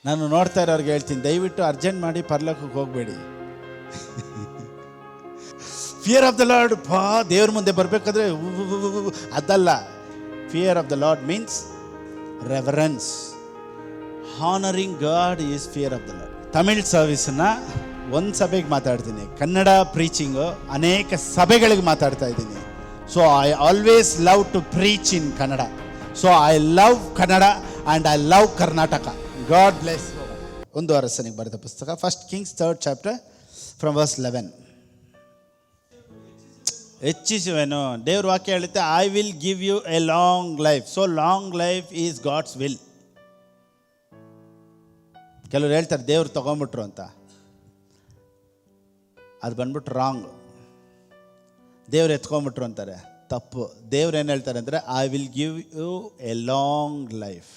ನಾನು ನೋಡ್ತಾ ಇರೋರ್ಗೆ ಹೇಳ್ತೀನಿ, ದಯವಿಟ್ಟು ಅರ್ಜೆಂಟ್ ಮಾಡಿ ಪರಲೋಕಕ್ಕೆ ಹೋಗಬೇಡಿ. ಫಿಯರ್ ಆಫ್ ದ ಲಾರ್ಡ್, ದೇವ್ರ ಮುಂದೆ ಬರಬೇಕಾದ್ರೆ ಅದಲ್ಲ. Fear of the lord means reverence. Honouring god is fear of the lord. Tamil ಸರ್ವಿಸ್ನ ಒಂದು ಸಭೆಗೆ ಮಾತಾಡ್ತೀನಿ, ಕನ್ನಡ ಪ್ರೀಚಿಂಗು ಅನೇಕ ಸಭೆಗಳಿಗೆ ಮಾತಾಡ್ತಾ ಇದ್ದೀನಿ. So I always love to preach in Kannada. So I love Kannada and I love Karnataka. God bless. ಒಂದು ಅರಸನಿಗೆ ಬರೆದ ಪುಸ್ತಕ, first kings 3rd chapter from verse 11. ಹೆಚ್ಚಿಸುವೆನು. ದೇವ್ರ ವಾಕ್ಯ ಹೇಳುತ್ತೆ, I will give you a long life. So long life is God's will. ಕೆಲವ್ರು ಹೇಳ್ತಾರೆ ದೇವ್ರು ತಗೊಂಬಿಟ್ರು ಅಂತ, ಅದು ಬಂದ್ಬಿಟ್ಟು ರಾಂಗ್. ದೇವ್ರು ಎತ್ಕೊಂಡ್ಬಿಟ್ರು ಅಂತಾರೆ, ತಪ್ಪು. ದೇವ್ರು ಏನು ಹೇಳ್ತಾರೆ ಅಂದರೆ, I will give you a long life.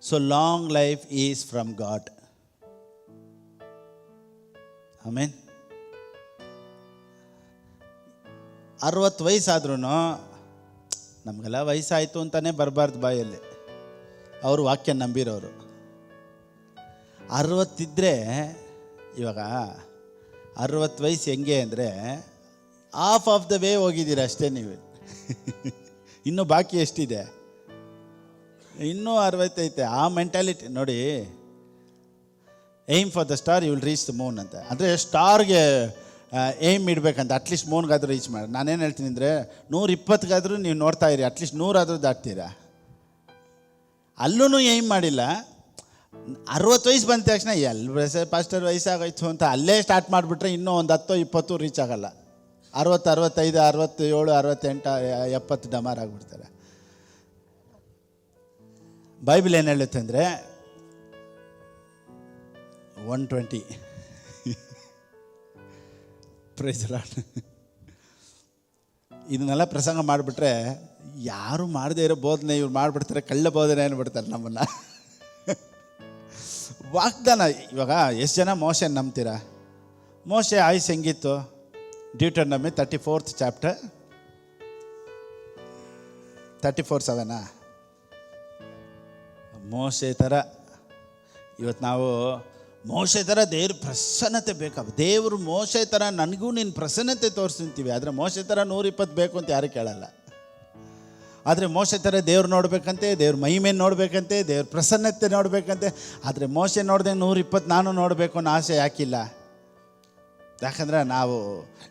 So long life is from God. Amen. 60 ವಯಸ್ಸಾದ್ರೂ ನಮಗೆಲ್ಲ ವಯಸ್ಸಾಯಿತು ಅಂತಲೇ ಬರಬಾರ್ದು ಬಾಯಲ್ಲಿ. ಅವರು ವಾಕ್ಯ ನಂಬಿರೋರು. 60 ಇದ್ದರೆ, ಇವಾಗ 60 ವಯಸ್ಸು ಹೆಂಗೆ ಅಂದರೆ ಹಾಫ್ ಆಫ್ ದ ವೇ ಹೋಗಿದ್ದೀರ ಅಷ್ಟೇ ನೀವು. ಇನ್ನೂ ಬಾಕಿ ಎಷ್ಟಿದೆ? ಇನ್ನೂ 60 ಐತೆ. ಆ ಮೆಂಟಾಲಿಟಿ ನೋಡಿ. Aim for the star you will reach the moon ಅಂತ. ಅಂದರೆ ಸ್ಟಾರ್ಗೆ ಏಮ್ ಇಡಬೇಕಂತ, ಅಟ್ಲೀಸ್ಟ್ ಮೂನ್ಗಾದರೂ ರೀಚ್ ಮಾಡಿ. ನಾನೇನು ಹೇಳ್ತೀನಿ ಅಂದರೆ, 120ಗಾದರೂ ನೀವು ನೋಡ್ತಾ ಇರಿ, ಅಟ್ಲೀಸ್ಟ್ 100 ಆದರೂ ದಾಟ್ತೀರಾ. ಅಲ್ಲೂ ಏಮ್ ಮಾಡಿಲ್ಲ. 60 ವಯಸ್ಸು ಬಂದ ತಕ್ಷಣ ಪಾಸ್ಟರ್ ವಯಸ್ಸಾಗೋಯ್ತು ಅಂತ ಅಲ್ಲೇ ಸ್ಟಾರ್ಟ್ ಮಾಡಿಬಿಟ್ರೆ ಇನ್ನೂ ಒಂದು 10-20 ರೀಚ್ ಆಗಲ್ಲ. 60, 65, 67, 68, 70 ಡಮಾರ್ ಆಗಿಬಿಡ್ತಾರೆ. ಬೈಬಲ್ ಏನು ಹೇಳುತ್ತೆ ಅಂದರೆ 120. Praise the Lord. ಇದನ್ನೆಲ್ಲ ಪ್ರಸಂಗ ಮಾಡಿಬಿಟ್ರೆ ಯಾರು ಮಾಡದೇ ಇರೋ ಬೋಧನೆ ಇವ್ರು ಮಾಡಿಬಿಡ್ತಾರೆ, ಕಳ್ಳ ಬೋಧನೆ ಏನ್ಬಿಡ್ತಾರೆ ನಮ್ಮನ್ನು. ವಾಗ್ದಾನ. ಇವಾಗ ಎಷ್ಟು ಜನ ಮೋಶೆನ ನಂಬ್ತೀರಾ? ಮೋಶೆ ಆಯುಸ್ ಹೆಂಗಿತ್ತು? ಡ್ಯೂಟರ್ನಮಿ 34th chapter 34:7. ಮೋಶೆ ಥರ ಇವತ್ತು ನಾವು ಮೋಶೆ ಥರ ದೇವ್ರ ಪ್ರಸನ್ನತೆ ಬೇಕಾಗ. ದೇವರು ಮೋಶೆ ಥರ ನನಗೂ ನೀನು ಪ್ರಸನ್ನತೆ ತೋರಿಸ್ತೀವಿ, ಆದರೆ ಮೋಶೆ ಥರ 120 ಬೇಕು ಅಂತ ಯಾರು ಕೇಳಲ್ಲ. ಆದರೆ ಮೋಶೆ ಥರ ದೇವ್ರು ನೋಡಬೇಕಂತೆ, ದೇವ್ರ ಮಹಿಮೇನು ನೋಡಬೇಕಂತೆ, ದೇವ್ರ ಪ್ರಸನ್ನತೆ ನೋಡಬೇಕಂತೆ. ಆದರೆ ಮೋಶೆ ನೋಡಿದೆ 120 ನಾನು ನೋಡಬೇಕು ಅನ್ನೋ ಆಸೆ ಯಾಕಿಲ್ಲ? ಯಾಕಂದರೆ ನಾವು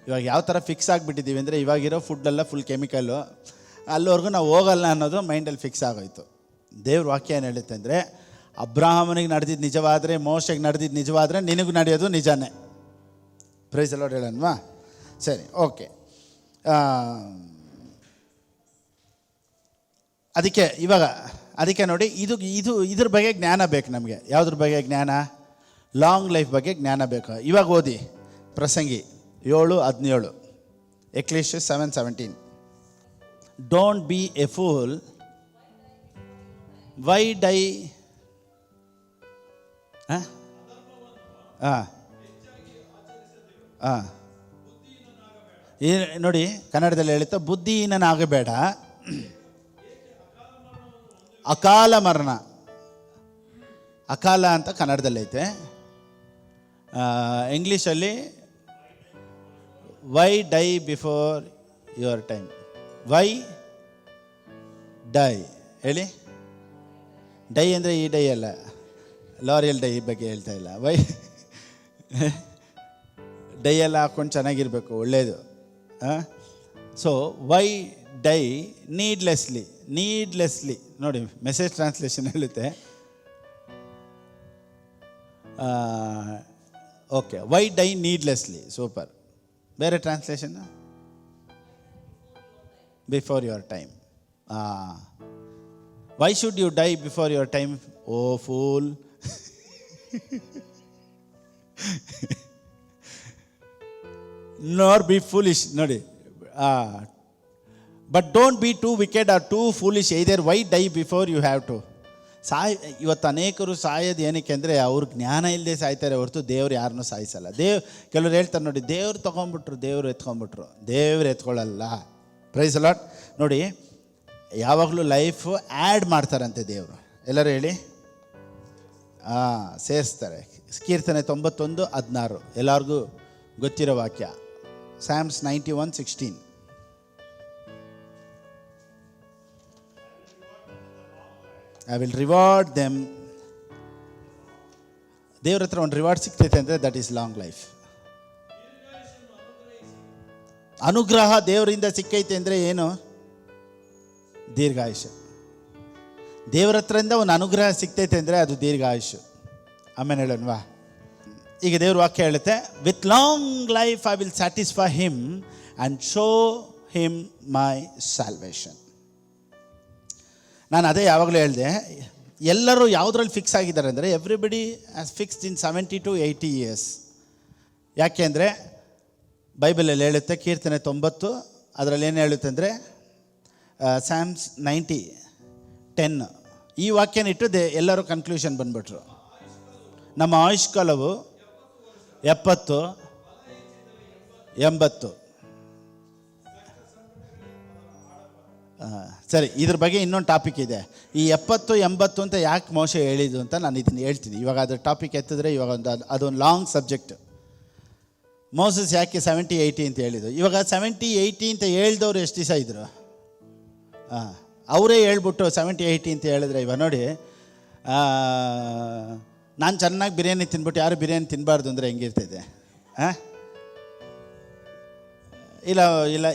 ಇವಾಗ ಯಾವ ಥರ ಫಿಕ್ಸ್ ಆಗಿಬಿಟ್ಟಿದ್ದೀವಿ ಅಂದರೆ, ಇವಾಗಿರೋ ಫುಡ್ಡೆಲ್ಲ ಫುಲ್ ಕೆಮಿಕಲ್ಲು, ಅಲ್ಲಿವರೆಗೂ ನಾವು ಹೋಗಲ್ಲ ಅನ್ನೋದು ಮೈಂಡಲ್ಲಿ ಫಿಕ್ಸ್ ಆಗೋಯ್ತು. ದೇವ್ರ ವಾಕ್ಯ ಏನು ಹೇಳುತ್ತೆ ಅಂದರೆ, ಅಬ್ರಾಹ್ಮನಿಗೆ ನಡೆದಿದ್ದು ನಿಜವಾದರೆ, ಮೋಶೆಗೆ ನಡೆದಿದ್ದು ನಿಜವಾದರೆ, ನಿನಗೂ ನಡೆಯೋದು ನಿಜಾನೇ. ಪ್ರೈಸ್ ದಿ ಲಾರ್ಡ್ ಹೇಳೋಣವಾ? ಸರಿ, ಓಕೆ. ಅದಕ್ಕೆ ನೋಡಿ, ಇದ್ರ ಬಗ್ಗೆ ಜ್ಞಾನ ಬೇಕು ನಮಗೆ. ಯಾವುದ್ರ ಬಗ್ಗೆ ಜ್ಞಾನ? ಲಾಂಗ್ ಲೈಫ್ ಬಗ್ಗೆ ಜ್ಞಾನ ಬೇಕು. ಇವಾಗ ಓದಿ ಪ್ರಸಂಗಿ 7:17, Ecclesiastes 7:17. Don't be a fool, why die. ನೋಡಿ, ಕನ್ನಡದಲ್ಲಿ ಹೇಳುತ್ತಾ, ಬುದ್ಧಿಹೀನನಾಗಬೇಡ, ಅಕಾಲ ಮರಣ. ಅಕಾಲ ಅಂತ ಕನ್ನಡದಲ್ಲಿ ಐತೆ. ಇಂಗ್ಲೀಷಲ್ಲಿ why die before your time. Why die ಹೇಳಿ. ಡೈ ಅಂದರೆ ಈ ಡೈ ಅಲ್ಲ, ಲಾರಿಯಲ್ ಡೈ ಬಗ್ಗೆ ಹೇಳ್ತಾ ಇಲ್ಲ. ವೈ ಡೈ ಎಲ್ಲ ಹಾಕ್ಕೊಂಡು ಚೆನ್ನಾಗಿರಬೇಕು, ಒಳ್ಳೆಯದು. So why die needlessly. ನೋಡಿ, ಮೆಸೇಜ್ ಟ್ರಾನ್ಸ್ಲೇಷನ್ ಹೇಳುತ್ತೆ. Okay, why die needlessly. Super. ಬೇರೆ translation? Before your time. Why should you die before your time, O fool. Nor be foolish. ನೋಡಿ, but don't be too wicked or too foolish either. Why die before you have to. ಇವತ್ತು ಅನೇಕರು ಸಾಯೋದು ಏನಕ್ಕೆ ಅಂದರೆ ಅವ್ರ ಜ್ಞಾನ ಇಲ್ಲದೆ ಸಾಯ್ತಾರೆ ಹೊರತು ದೇವ್ರು ಯಾರನ್ನೂ ಸಾಯಿಸಲ್ಲ. ಕೆಲವ್ರು ಹೇಳ್ತಾರೆ ನೋಡಿ, ದೇವ್ರು ತೊಗೊಂಬಿಟ್ರು, ದೇವ್ರು ಎತ್ಕೊಂಡ್ಬಿಟ್ರು. ದೇವ್ರು ಎತ್ಕೊಳ್ಳಲ್ಲ. Price the Lord. ನೋಡಿ, ಯಾವಾಗಲೂ ಲೈಫು ಆ್ಯಡ್ ಮಾಡ್ತಾರಂತೆ ದೇವರು. ಎಲ್ಲರೂ ಹೇಳಿ, ಸೇರಿಸ್ತಾರೆ. ಕೀರ್ತನೆ 91:16 ಎಲ್ಲರಿಗೂ ಗೊತ್ತಿರೋ ವಾಕ್ಯ. Psalms 91:16. I will reward them. ದೇವ್ರ ಹತ್ರ ಒಂದು ರಿವಾರ್ಡ್ ಸಿಗ್ತೈತೆ ಅಂದರೆ ದಟ್ ಈಸ್ ಲಾಂಗ್ ಲೈಫ್. ಅನುಗ್ರಹ ದೇವರಿಂದ ಸಿಕ್ಕೈತೆ ಅಂದರೆ ಏನು? ದೀರ್ಘಾಯುಷ್ಯ. ದೇವರ ಹತ್ರದಿಂದ ಒಂದು ಅನುಗ್ರಹ ಸಿಗ್ತೈತೆ ಅಂದರೆ ಅದು ದೀರ್ಘಾಯುಷ್ಯ. ಆಮೇಲೆ ಹೇಳೋಣವಾ? ಈಗ ದೇವ್ರ ವಾಕ್ಯ ಹೇಳುತ್ತೆ, with long life I will satisfy him and show him my salvation. ನಾನು ಅದೇ ಯಾವಾಗಲೂ ಹೇಳಿದೆ, ಎಲ್ಲರೂ ಯಾವುದ್ರಲ್ಲಿ ಫಿಕ್ಸ್ ಆಗಿದ್ದಾರೆ ಅಂದರೆ everybody has fixed in 70 to 80 years. ಯಾಕೆ ಅಂದರೆ ಬೈಬಲಲ್ಲಿ ಹೇಳುತ್ತೆ, ಕೀರ್ತನೆ 90 ಅದರಲ್ಲಿ ಏನು ಹೇಳುತ್ತೆ ಅಂದರೆ Psalms 90:10 ಈ ವಾಕ್ಯನಿಟ್ಟು ಎಲ್ಲರೂ ಕನ್ಕ್ಲೂಷನ್ ಬಂದ್ಬಿಟ್ರು. ನಮ್ಮ ಆಯುಷ್ಕಾಲವು 70, 80. ಸರಿ, ಇದ್ರ ಬಗ್ಗೆ ಇನ್ನೊಂದು ಟಾಪಿಕ್ ಇದೆ. ಈ 70, 80 ಅಂತ ಯಾಕೆ ಮೋಶೆ ಹೇಳಿದ್ದು ಅಂತ ನಾನು ಇದನ್ನು ಹೇಳ್ತೀನಿ. ಇವಾಗ ಅದ್ರ ಟಾಪಿಕ್ ಎತ್ತಿದ್ರೆ ಇವಾಗ ಅದೊಂದು ಲಾಂಗ್ ಸಬ್ಜೆಕ್ಟ್. ಮೋಸಸ್ ಯಾಕೆ 70, 80 ಅಂತ ಹೇಳಿದ್ದು? ಇವಾಗ 70, 80 ಅಂತ ಹೇಳ್ದವ್ರು ಎಷ್ಟು ದಿವಸ ಇದ್ರು? ಅವರೇ ಹೇಳ್ಬಿಟ್ಟು 70, 80 ಅಂತ ಹೇಳಿದ್ರೆ, ಇವಾಗ ನೋಡಿ, ನಾನು ಚೆನ್ನಾಗಿ ಬಿರಿಯಾನಿ ತಿನ್ಬಿಟ್ಟು ಯಾರು ಬಿರಿಯಾನಿ ತಿನ್ನಬಾರ್ದು ಅಂದರೆ ಹೆಂಗಿರ್ತೈತೆ?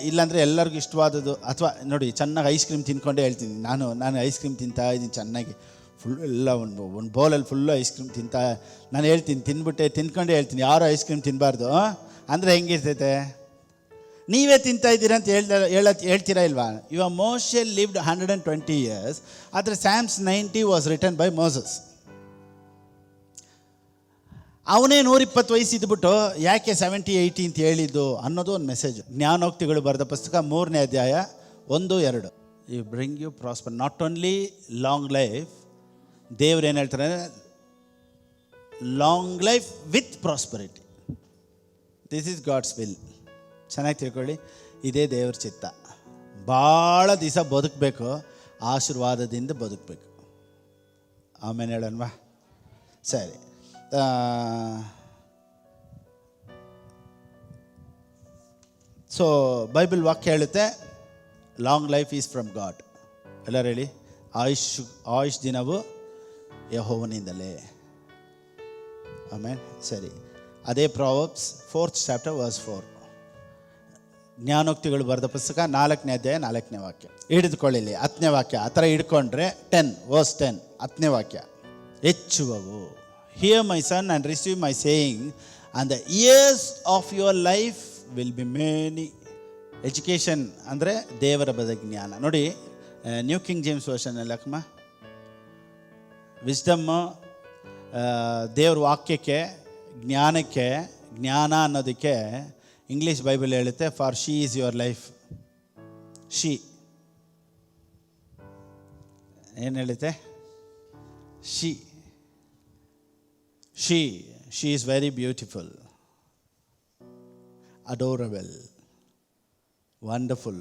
ಇಲ್ಲಾಂದರೆ ಎಲ್ಲರಿಗೂ ಇಷ್ಟವಾದದ್ದು, ಅಥವಾ ನೋಡಿ ಚೆನ್ನಾಗಿ ಐಸ್ ಕ್ರೀಮ್ ತಿನ್ಕೊಂಡೇ ಹೇಳ್ತೀನಿ, ನಾನು ಐಸ್ ಕ್ರೀಮ್ ತಿಂತಾ ಇದ್ದೀನಿ ಚೆನ್ನಾಗಿ, ಫುಲ್ ಎಲ್ಲ ಒಂದು ಬೌಲಲ್ಲಿ ಫುಲ್ಲು ಐಸ್ ಕ್ರೀಮ್ ನಾನು ಹೇಳ್ತೀನಿ, ತಿನ್ಕೊಂಡೇ ಹೇಳ್ತೀನಿ, ಯಾರು ಐಸ್ ಕ್ರೀಮ್ ತಿನ್ನಬಾರ್ದು ಅಂದರೆ ಹೆಂಗಿರ್ತೈತೆ? ನೀವೇ ತಿಂತಾ ಇದ್ದೀರಾ ಅಂತ ಹೇಳ್ತೀರಾ ಇಲ್ವಾ? ಇವಾಗ ಮೋಶೆ ಲಿವ್ಡ್ 120 years, ಆದರೆ Psalms 90 was written by Moses. ಅವನೇ 120 ವಯಸ್ಸು ಇದ್ಬಿಟ್ಟು ಯಾಕೆ 70, 80 ಅಂತ ಹೇಳಿದ್ದು ಅನ್ನೋದು ಒಂದು ಮೆಸೇಜ್. ಜ್ಞಾನೋಕ್ತಿಗಳು ಬರೆದ ಪುಸ್ತಕ 3ನೇ ಅಧ್ಯಾಯ 1-2. You bring you prosper. Not only long life, ದೇವ್ರು ಏನು ಹೇಳ್ತಾರೆ? Long life with prosperity. This is God's will. ಚೆನ್ನಾಗಿ ತಿಳ್ಕೊಳ್ಳಿ, ಇದೇ ದೇವ್ರ ಚಿತ್ತ. ಭಾಳ ದಿವಸ ಬದುಕಬೇಕು, ಆಶೀರ್ವಾದದಿಂದ ಬದುಕಬೇಕು. ಆಮೇಲೆ ಹೇಳೋಣವಾ? ಸರಿ, ಸೊ ಬೈಬಲ್ ವಾಕ್ಯ ಹೇಳುತ್ತೆ, long life is from god. ಎಲ್ಲರೂ ಹೇಳಿ, ಆಯುಷ್ ದಿನವು ಯೆಹೋವನಿಂದಲೇ. ಆಮೇಲೆ ಸರಿ, ಅದೇ ಪ್ರಾವರ್ಬ್ಸ್ 4th chapter verse 4. ಜ್ಞಾನೋಕ್ತಿಗಳು ಬರೆದ ಪುಸ್ತಕ 4ನೇ ಅಧ್ಯಾಯ 4ನೇ ವಾಕ್ಯ. ಹಿಡಿದುಕೊಳ್ಳಿ 10ನೇ ವಾಕ್ಯ. ಆ ಥರ ಹಿಡ್ಕೊಂಡ್ರೆ 10 verse 10 10ನೇ ವಾಕ್ಯ. ಹೆಚ್ಚುವವು. Hear my son and receive my saying and the years of your life will be many. Education ಅಂದರೆ ದೇವರ ಬಗ್ಗೆ ಜ್ಞಾನ. ನೋಡಿ, ನ್ಯೂ ಕಿಂಗ್ ಜೇಮ್ಸ್ ವರ್ಷನಲ್ಲಿ ಅಕ್ಕಮ್ಮ, ವಿಸ್ಡಮ್ಮು ದೇವ್ರ ವಾಕ್ಯಕ್ಕೆ, ಜ್ಞಾನಕ್ಕೆ, ಜ್ಞಾನ ಅನ್ನೋದಕ್ಕೆ ಇಂಗ್ಲೀಷ್ ಬೈಬಲ್ ಹೇಳುತ್ತೆ, for she is your life. She ಏನು ಹೇಳುತ್ತೆ? she is very beautiful, adorable, wonderful,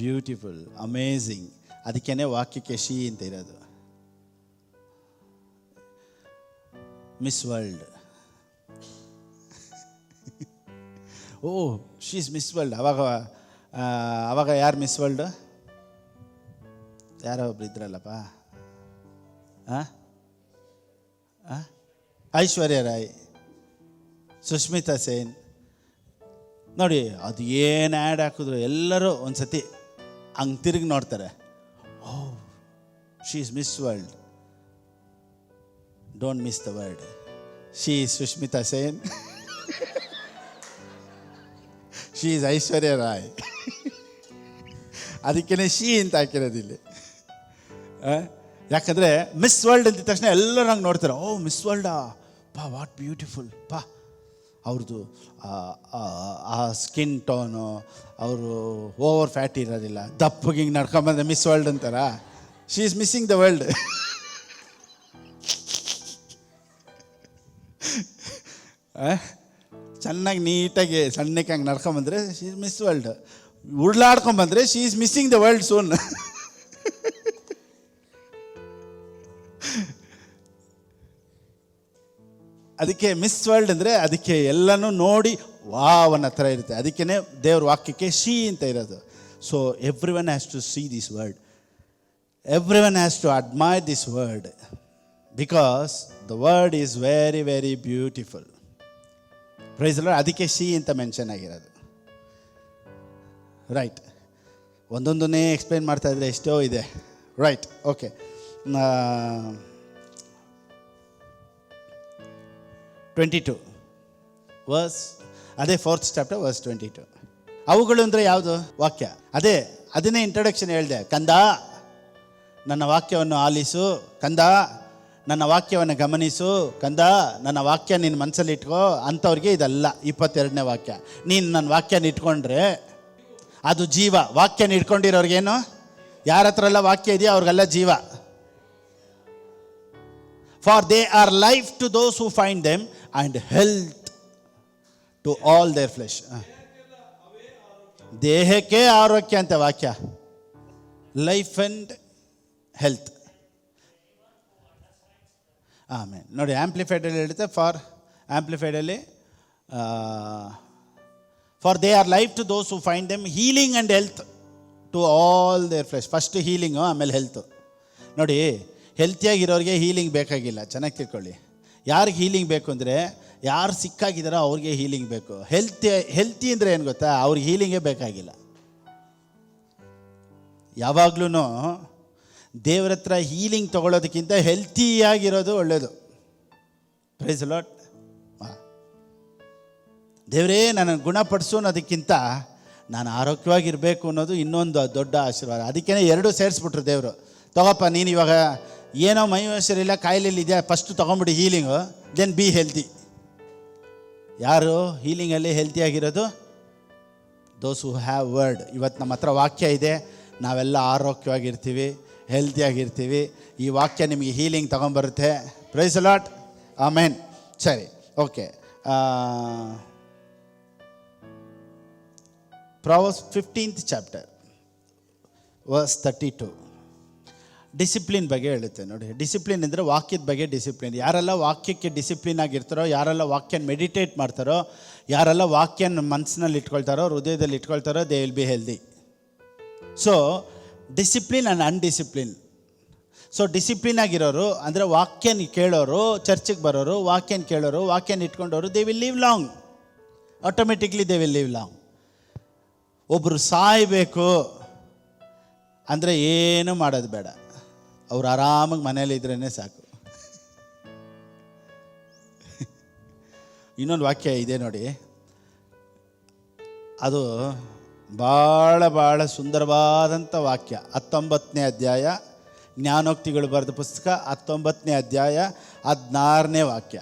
beautiful, amazing. ಅದಕ್ಕೇನೆ ವಾಕ್ಯಕ್ಕೆ ಶಿ ಅಂತ ಇರೋದು. Miss world. Oh, she is miss world. ಅವಾಗ ಯಾರು ಮಿಸ್ ವರ್ಲ್ಡ್? ಯಾರೋ ಒಬ್ರು ಇದ್ರಲ್ಲಪ್ಪ, ಐಶ್ವರ್ಯ ರಾಯ್, ಸುಷ್ಮಿತಾ ಸೇನ್. ನೋಡಿ, ಅದು ಏನು ಆ್ಯಡ್ ಹಾಕಿದ್ರು ಎಲ್ಲರೂ ಒಂದು ಸತಿ ಹಂಗೆ ತಿರುಗಿ ನೋಡ್ತಾರೆ. O, she is miss world. Don't miss the word. She is Sushmita Sen. She is Aishwarya Rai. ಅದಕ್ಕೇ ಶಿ ಅಂತ ಹಾಕಿರೋದಿಲ್ಲಿ. ಯಾಕಂದರೆ ಮಿಸ್ ವರ್ಲ್ಡ್ ಅಂತಿದ ತಕ್ಷಣ ಎಲ್ಲರೂ ಹಂಗೆ ನೋಡ್ತಾರೆ. ಓ, ಮಿಸ್ ವರ್ಲ್ಡಾ, ಪಾ, ವಾಟ್ ಬ್ಯೂಟಿಫುಲ್, ಪಾ, ಅವ್ರದ್ದು ಆ ಸ್ಕಿನ್ ಟೋನು, ಅವರು ಓವರ್ ಫ್ಯಾಟ್ ಇರೋದಿಲ್ಲ, ದಪ್ಪಗೆ ಹಿಂಗೆ ನಡ್ಕೊಂಬಂದ್ರೆ ಮಿಸ್ ವರ್ಲ್ಡ್ ಅಂತಾರ. She is missing the world. ಚೆನ್ನಾಗಿ ನೀಟಾಗಿ ಸಣ್ಣಕ್ಕೆ ಹಂಗೆ ನಡ್ಕೊಂಬಂದ್ರೆ ಶಿ ಈಸ್ ಮಿಸ್ ವರ್ಲ್ಡ್. ಉರುಳಾಡ್ಕೊಂಬಂದ್ರೆ she is missing the world soon. ಅದಕ್ಕೆ ಮಿಸ್ ವರ್ಲ್ಡ್ ಅಂದರೆ ಅದಕ್ಕೆ ಎಲ್ಲನೂ ನೋಡಿ ವಾವ್ ಅನ್ನೋ ಥರ ಇರುತ್ತೆ. ಅದಕ್ಕೇ ದೇವ್ರ ವಾಕ್ಯಕ್ಕೆ ಶಿ ಅಂತ ಇರೋದು. So every one has to see this word, every one has to admire this word, because the word is very very beautiful. Praise Lord. ಅದಕ್ಕೆ ಶಿ ಅಂತ ಮೆನ್ಷನ್ ಆಗಿರೋದು. ರೈಟ್. ಒಂದೊಂದನ್ನೇ ಎಕ್ಸ್ಪ್ಲೈನ್ ಮಾಡ್ತಾ ಇದ್ರೆ ಎಷ್ಟೋ ಇದೆ. ರೈಟ್. ಓಕೆ. 22 ವರ್ಸ್, ಅದೇ 4th chapter verse 22. ಅವುಗಳು ಅಂದರೆ ಯಾವುದು? ವಾಕ್ಯ. ಅದನ್ನೇ ಇಂಟ್ರೊಡಕ್ಷನ್ ಹೇಳಿದೆ. ಕಂದ ನನ್ನ ವಾಕ್ಯವನ್ನು ಆಲಿಸು, ಕಂದ ನನ್ನ ವಾಕ್ಯವನ್ನು ಗಮನಿಸು, ಕಂದ ನನ್ನ ವಾಕ್ಯ ನಿನ್ನ ಮನಸ್ಸಲ್ಲಿ ಇಟ್ಕೋ ಅಂಥವ್ರಿಗೆ ಇದಲ್ಲ 22ನೇ ವಾಕ್ಯ. ನೀನು ನನ್ನ ವಾಕ್ಯನ ಇಟ್ಕೊಂಡ್ರೆ ಅದು ಜೀವ. ವಾಕ್ಯನ ಇಟ್ಕೊಂಡಿರೋರ್ಗೇನು? ಯಾರ ಹತ್ರ ಎಲ್ಲ ವಾಕ್ಯ ಇದೆಯೋ ಅವ್ರಿಗೆಲ್ಲ ಜೀವ. For they are life to those who find them and health to all their flesh. ದೇಹಕ್ಕೆ ಆರೋಗ್ಯ ಅಂತ ವಾಕ್ಯ. Life and health. ಆಮೇಲೆ ನೋಡಿ, ಆಂಪ್ಲಿಫೈಡಲ್ಲಿ ಹೇಳುತ್ತೆ, ಆಂಪ್ಲಿಫೈಡಲ್ಲಿ for they are life to those who find them, healing and health to all their flesh. First healing, ಆಮೇಲೆ ಹೆಲ್ತು. ನೋಡಿ, ಹೆಲ್ತಿಯಾಗಿರೋರಿಗೆ ಹೀಲಿಂಗ್ ಬೇಕಾಗಿಲ್ಲ. ಚೆನ್ನಾಗಿ ತಿಳ್ಕೊಳ್ಳಿ. ಯಾರಿಗೆ ಹೀಲಿಂಗ್ ಬೇಕು ಅಂದರೆ, ಯಾರು ಸಿಕ್ಕಾಗಿದ್ದಾರೋ ಅವ್ರಿಗೆ ಹೀಲಿಂಗ್ ಬೇಕು. ಹೆಲ್ತಿ ಅಂದರೆ ಏನು ಗೊತ್ತಾ? ಅವ್ರಿಗೆ ಹೀಲಿಂಗೇ ಬೇಕಾಗಿಲ್ಲ. ಯಾವಾಗ್ಲೂ ದೇವ್ರ ಹತ್ರ ಹೀಲಿಂಗ್ ತೊಗೊಳೋದಕ್ಕಿಂತ ಹೆಲ್ತಿಯಾಗಿರೋದು ಒಳ್ಳೆಯದು. Praise the Lord. ದೇವರೇ ನನ್ನನ್ನು ಗುಣಪಡಿಸು ಅನ್ನೋದಕ್ಕಿಂತ ನಾನು ಆರೋಗ್ಯವಾಗಿರಬೇಕು ಅನ್ನೋದು ಇನ್ನೊಂದು ದೊಡ್ಡ ಆಶೀರ್ವಾದ. ಅದಕ್ಕೇ 2 ಸೇರಿಸ್ಬಿಟ್ರು ದೇವರು. ತಗೋಪ್ಪ, ನೀನು ಇವಾಗ ಏನೋ ಮೈ ಹೆಸರಿಲ್ಲ, ಕಾಯಿಲೆಯಲ್ಲಿ ಇದೆಯಾ, ಫಸ್ಟು ತೊಗೊಂಬಿಡಿ ಹೀಲಿಂಗು, ದೆನ್ ಬಿ ಹೆಲ್ದಿ. ಯಾರು ಹೀಲಿಂಗಲ್ಲಿ ಹೆಲ್ತಿಯಾಗಿರೋದು? ದೋಸ್ ಹೂ ಹ್ಯಾವ್ ವರ್ಡ್. ಇವತ್ತು ನಮ್ಮ ಹತ್ರ ವಾಕ್ಯ ಇದೆ, ನಾವೆಲ್ಲ ಆರೋಗ್ಯವಾಗಿರ್ತೀವಿ, ಹೆಲ್ತಿಯಾಗಿರ್ತೀವಿ. ಈ ವಾಕ್ಯ ನಿಮಗೆ ಹೀಲಿಂಗ್ ತೊಗೊಂಬರುತ್ತೆ. Praise the Lord. ಆಮೆನ್. ಸರಿ, okay. Proverbs 15th chapter verse 32. Discipline ಬಗ್ಗೆ ಹೇಳುತ್ತೆ ನೋಡಿ. ಡಿಸಿಪ್ಲಿನ್ ಅಂದರೆ ವಾಕ್ಯದ ಬಗ್ಗೆ ಡಿಸಿಪ್ಲಿನ್. ಯಾರೆಲ್ಲ ವಾಕ್ಯಕ್ಕೆ ಡಿಸಿಪ್ಲಿನ್ ಆಗಿರ್ತಾರೋ, ಯಾರೆಲ್ಲ ವಾಕ್ಯನ ಮೆಡಿಟೇಟ್ ಮಾಡ್ತಾರೋ, ಯಾರೆಲ್ಲ ವಾಕ್ಯನ ಮನಸ್ಸಿನಲ್ಲಿ ಇಟ್ಕೊಳ್ತಾರೋ, ಹೃದಯದಲ್ಲಿ ಇಟ್ಕೊಳ್ತಾರೋ, they will be healthy. So discipline and undiscipline. So discipline ಆಗಿರೋರು ಅಂದರೆ ವಾಕ್ಯನ ಕೇಳೋರು, ಚರ್ಚಿಗೆ ಬರೋರು, ವಾಕ್ಯನ ಕೇಳೋರು, ವಾಕ್ಯನ ಇಟ್ಕೊಂಡವರು, they will live long. Automatically they will live long. ಒಬ್ಬರು ಸಾಯಬೇಕು ಅಂದರೆ ಏನು ಮಾಡೋದು ಬೇಡ, ಅವ್ರು ಆರಾಮಾಗಿ ಮನೇಲಿದ್ರೇ ಸಾಕು. ಇನ್ನೊಂದು ವಾಕ್ಯ ಇದೆ ನೋಡಿ, ಅದು ಭಾಳ ಸುಂದರವಾದಂಥ ವಾಕ್ಯ. 19ನೇ ಅಧ್ಯಾಯ, ಜ್ಞಾನೋಕ್ತಿಗಳು ಬರೆದ ಪುಸ್ತಕ, 19ನೇ ಅಧ್ಯಾಯ 16ನೇ ವಾಕ್ಯ.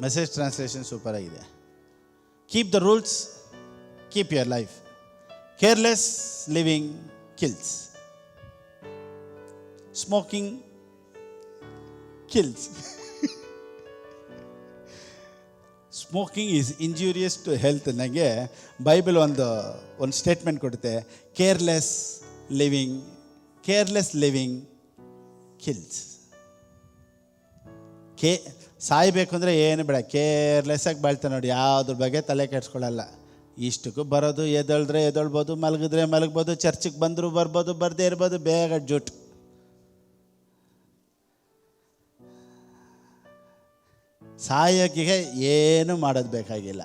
ಮೆಸೇಜ್ ಟ್ರಾನ್ಸ್ಲೇಷನ್ ಸೂಪರ್ ಆಗಿದೆ. Keep the rules, keep your life. Careless living kills. Smoking kills. Smoking is injurious to health. ನನಗೆ ಬೈಬಲ್ ಒಂದು ಸ್ಟೇಟ್ಮೆಂಟ್ ಕೊಡುತ್ತೆ, ಕೇರ್ಲೆಸ್ ಲಿವಿಂಗ್ ಕಿಲ್ಸ್. ಸಾಯಬೇಕು ಅಂದರೆ ಏನು ಬೇಡ, ಕೇರ್ಲೆಸ್ಸಾಗಿ ಬಾಳ್ತಾನೆ ನೋಡಿ, ಯಾವುದ್ರ ಬಗ್ಗೆ ತಲೆ ಕೆಡ್ಸ್ಕೊಳ್ಳಲ್ಲ. ಇಷ್ಟಕ್ಕೂ ಬರೋದು, ಎದಳಿದ್ರೆ ಎದಳ್ಬೋದು, ಮಲಗಿದ್ರೆ ಮಲಗ್ಬೋದು, ಚರ್ಚಿಗೆ ಬಂದರೂ ಬರ್ಬೋದು, ಬರದೇ ಇರ್ಬೋದು, ಬೇಗ ಜುಟ್. ಸಾಯೋಕ್ಕೆ ಏನು ಮಾಡೋದು ಬೇಕಾಗಿಲ್ಲ.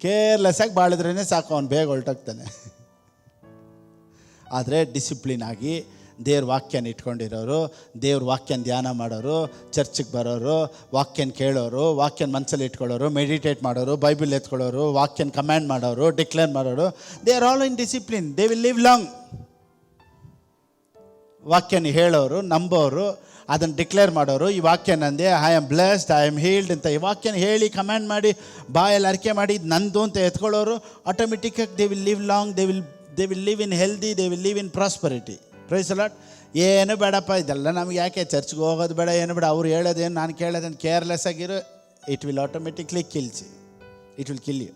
ಕೇರ್ಲೆಸ್ಸಾಗಿ ಬಾಳಿದ್ರೇ ಸಾಕು, ಅವನು ಬೇಗ ಹೊರಟೋಗ್ತಾನೆ. ಆದರೆ ಡಿಸಿಪ್ಲಿನ್ ಆಗಿ ದೇವ್ರ ವಾಕ್ಯನ ಇಟ್ಕೊಂಡಿರೋರು, ದೇವ್ರ ವಾಕ್ಯನ ಧ್ಯಾನ ಮಾಡೋರು, ಚರ್ಚಿಗೆ ಬರೋರು, ವಾಕ್ಯನ ಕೇಳೋರು, ವಾಕ್ಯನ ಮನಸ್ಸಲ್ಲಿ ಇಟ್ಕೊಳ್ಳೋರು, ಮೆಡಿಟೇಟ್ ಮಾಡೋರು, ಬೈಬಲ್ ಎತ್ಕೊಳ್ಳೋರು, ವಾಕ್ಯನ ಕಮ್ಯಾಂಡ್ ಮಾಡೋರು, ಡಿಕ್ಲೇರ್ ಮಾಡೋರು, they are all in discipline. They will live long. ವಾಕ್ಯನ ಹೇಳೋರು, ನಂಬೋರು, ಅದನ್ನು ಡಿಕ್ಲೇರ್ ಮಾಡೋರು. ಈ ವಾಕ್ಯನಂದೆ I am blessed, I am healed ಅಂತ ಈ ವಾಕ್ಯನ ಹೇಳಿ ಕಮ್ಯಾಂಡ್ ಮಾಡಿ ಬಾಯಲ್ಲಿ ಅರಿಕೆ ಮಾಡಿ ನಂದು ಅಂತ ಎತ್ಕೊಳ್ಳೋರು, ಆಟೋಮೆಟಿಕ್ಕಾಗಿ they will live long. They will live in healthy, they will live in prosperity. Praise the Lord. ಏನು ಬೇಡಪ್ಪ ಇದೆಲ್ಲ ನಮ್ಗೆ ಯಾಕೆ, ಚರ್ಚ್ಗೆ ಹೋಗೋದು ಬೇಡ, ಏನು ಬೇಡ, ಅವ್ರು ಹೇಳೋದೇನು ನಾನು ಕೇಳೋದೇನು, ಕೇರ್ಲೆಸ್ ಆಗಿರೋ, it will automatically kills you. It will kill you.